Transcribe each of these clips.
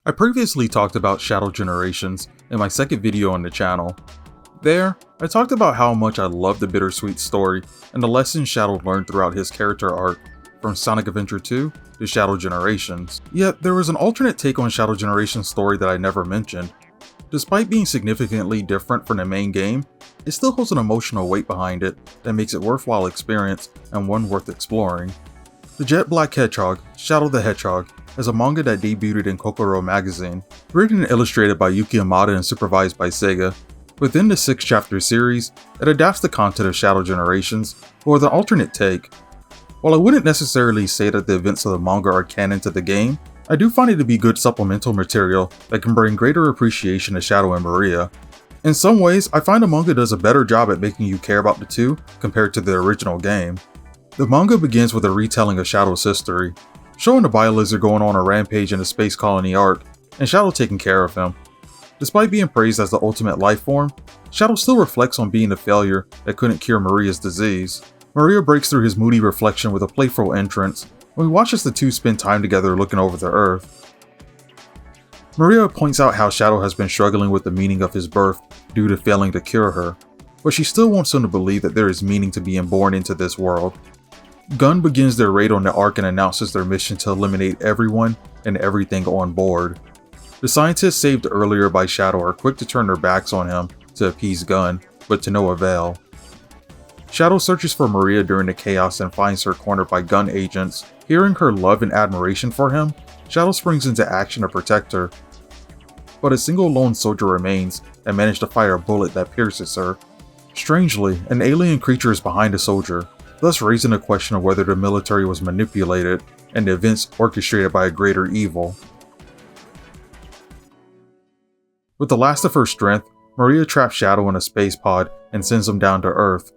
I previously talked about Shadow Generations in my second video on the channel. There, I talked about how much I love the bittersweet story and the lessons Shadow learned throughout his character arc, from Sonic Adventure 2 to Shadow Generations. Yet, there was an alternate take on Shadow Generations' story that I never mentioned. Despite being significantly different from the main game, it still holds an emotional weight behind it that makes it worthwhile experience and one worth exploring. The Jet Black Hedgehog, Shadow the Hedgehog, is a manga that debuted in Kokoro magazine. Written and illustrated by Yuki Yamada and supervised by Sega, within the 6-chapter series, it adapts the content of Shadow Generations, but with an alternate take. While I wouldn't necessarily say that the events of the manga are canon to the game, I do find it to be good supplemental material that can bring greater appreciation to Shadow and Maria. In some ways, I find the manga does a better job at making you care about the two compared to the original game. The manga begins with a retelling of Shadow's history, showing the Bio-Lizard going on a rampage in the space colony arc, and Shadow taking care of him. Despite being praised as the ultimate life form, Shadow still reflects on being a failure that couldn't cure Maria's disease. Maria breaks through his moody reflection with a playful entrance when we watch as the two spend time together looking over the Earth. Maria points out how Shadow has been struggling with the meaning of his birth due to failing to cure her, but she still wants him to believe that there is meaning to being born into this world. Gun begins their raid on the Ark and announces their mission to eliminate everyone and everything on board. The scientists saved earlier by Shadow are quick to turn their backs on him to appease Gun, but to no avail. Shadow searches for Maria during the chaos and finds her cornered by Gun agents. Hearing her love and admiration for him, Shadow springs into action to protect her. But a single lone soldier remains and manages to fire a bullet that pierces her. Strangely, an alien creature is behind the soldier, thus raising the question of whether the military was manipulated and the events orchestrated by a greater evil. With the last of her strength, Maria traps Shadow in a space pod and sends him down to Earth.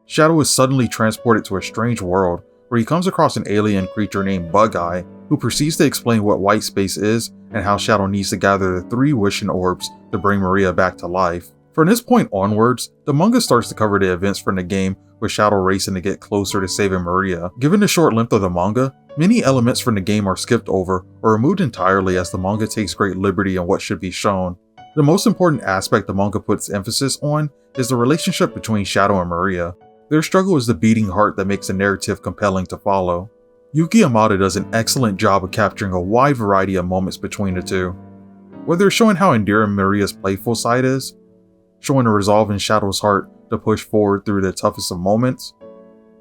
Shadow is suddenly transported to a strange world where he comes across an alien creature named Bug-Eye, who proceeds to explain what white space is and how Shadow needs to gather the 3 wishing orbs to bring Maria back to life. From this point onwards, the manga starts to cover the events from the game with Shadow racing to get closer to saving Maria. Given the short length of the manga, many elements from the game are skipped over or removed entirely as the manga takes great liberty on what should be shown. The most important aspect the manga puts emphasis on is the relationship between Shadow and Maria. Their struggle is the beating heart that makes the narrative compelling to follow. Yuki Yamada does an excellent job of capturing a wide variety of moments between the two. Whether showing how endearing Maria's playful side is, showing the resolve in Shadow's heart to push forward through the toughest of moments,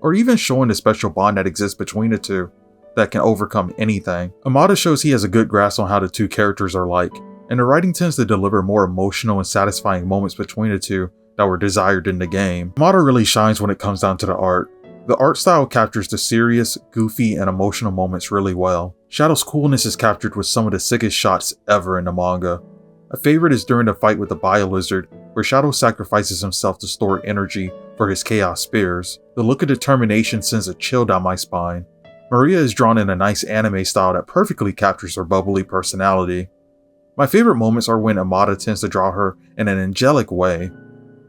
or even showing the special bond that exists between the two that can overcome anything. Yamada shows he has a good grasp on how the two characters are like, and the writing tends to deliver more emotional and satisfying moments between the two that were desired in the game. Yamada really shines when it comes down to the art. The art style captures the serious, goofy, and emotional moments really well. Shadow's coolness is captured with some of the sickest shots ever in the manga. A favorite is during the fight with the Bio-Lizard, where Shadow sacrifices himself to store energy for his Chaos Spears. The look of determination sends a chill down my spine. Maria is drawn in a nice anime style that perfectly captures her bubbly personality. My favorite moments are when Yamada tends to draw her in an angelic way.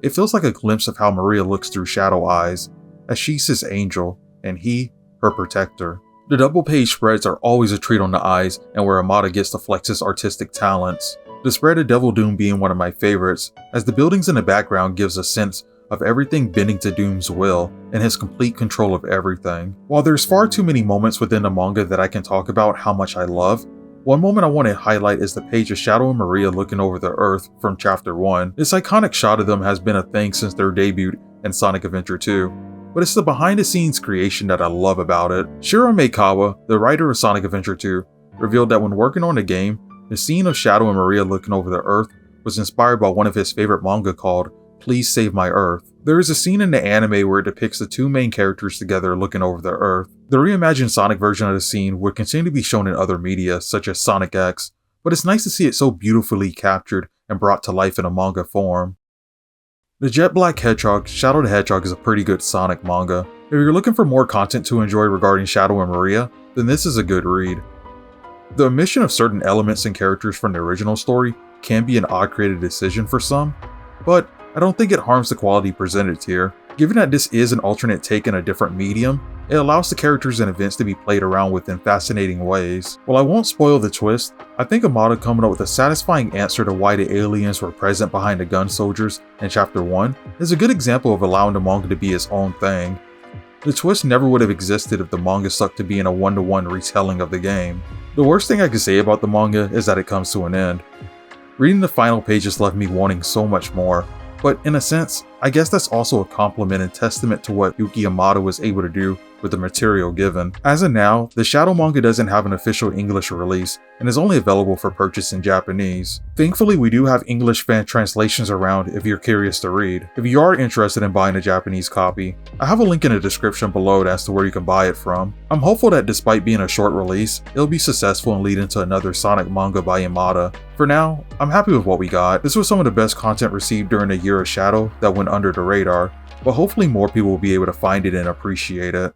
It feels like a glimpse of how Maria looks through Shadow eyes, as she's his angel, and he, her protector. The double-page spreads are always a treat on the eyes and where Yamada gets to flex his artistic talents. The spread of Devil Doom being one of my favorites, as the buildings in the background gives a sense of everything bending to Doom's will and his complete control of everything. While there's far too many moments within the manga that I can talk about how much I love, one moment I want to highlight is the page of Shadow and Maria looking over the Earth from Chapter 1. This iconic shot of them has been a thing since their debut in Sonic Adventure 2, but it's the behind-the-scenes creation that I love about it. Shiro Maekawa, the writer of Sonic Adventure 2, revealed that when working on the game, the scene of Shadow and Maria looking over the Earth was inspired by one of his favorite manga called Please Save My Earth. There is a scene in the anime where it depicts the two main characters together looking over the Earth. The reimagined Sonic version of the scene would continue to be shown in other media, such as Sonic X, but it's nice to see it so beautifully captured and brought to life in a manga form. The Jet Black Hedgehog, Shadow the Hedgehog is a pretty good Sonic manga. If you're looking for more content to enjoy regarding Shadow and Maria, then this is a good read. The omission of certain elements and characters from the original story can be an odd creative decision for some, but I don't think it harms the quality presented here. Given that this is an alternate take in a different medium, It allows the characters and events to be played around with in fascinating ways. While I won't spoil the twist, I think Amada coming up with a satisfying answer to why the aliens were present behind the gun soldiers in Chapter 1 is a good example of allowing the manga to be its own thing. The twist never would have existed if the manga stuck to being a one-to-one retelling of the game. The worst thing I could say about the manga is that it comes to an end. Reading the final pages left me wanting so much more, but in a sense, I guess that's also a compliment and testament to what Yuki Amada was able to do with the material given. As of now, the Shadow manga doesn't have an official English release and is only available for purchase in Japanese. Thankfully, we do have English fan translations around if you're curious to read. If you are interested in buying a Japanese copy, I have a link in the description below as to where you can buy it from. I'm hopeful that despite being a short release, it'll be successful and lead into another Sonic manga by Amada. For now, I'm happy with what we got. This was some of the best content received during the year of Shadow that went under the radar, but hopefully more people will be able to find it and appreciate it.